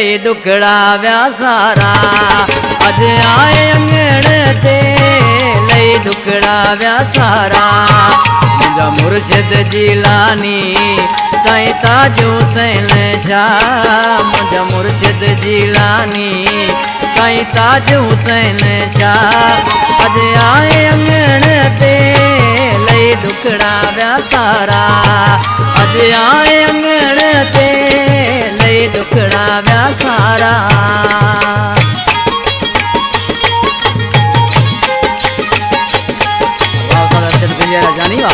लई दुखड़ा व्या सारा। अज आए अंगण ते लई दुखड़ा व्या सारा। मुझा मुर्शिद जीलानी साईं ताजू सैन शाह। मुझा मुर्शिद जीलानी साईं ताजू सैन शाह। अज आए अंगण ते लई दुखड़ा व्या सारा। अज आए अंगण ते लई दुखड़ा व्या सारा। जानी वा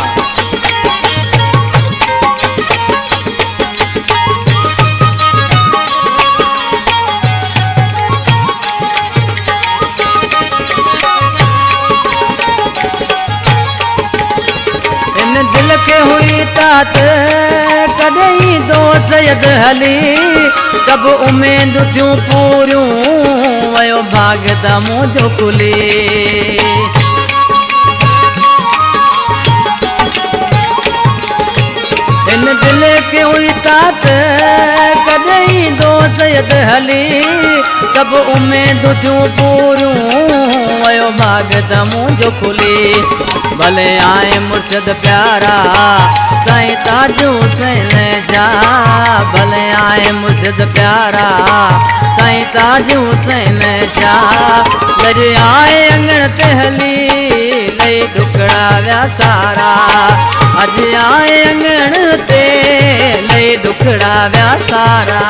दिल के हुई तात कदई दो सैयद हली। सब उम्मीद थियूं पूरियूं वयो भाग त मुंहिंजो खुली। इन दिल के हुई तात कदई दो सैयद हली। सब उम्मीद थियूं पूरियूं वयो भाग त मुंहिंजो खुली। भले आए मुर्शिद प्यारा साईं ताजू सैन शाह। भले आए मुर्शिद प्यारा साईं ताजू सैन शाह। लज आए अंगण ते हली लई दुखड़ा व्या सारा। अज आए अंगण ते लई दुखड़ा व्या सारा।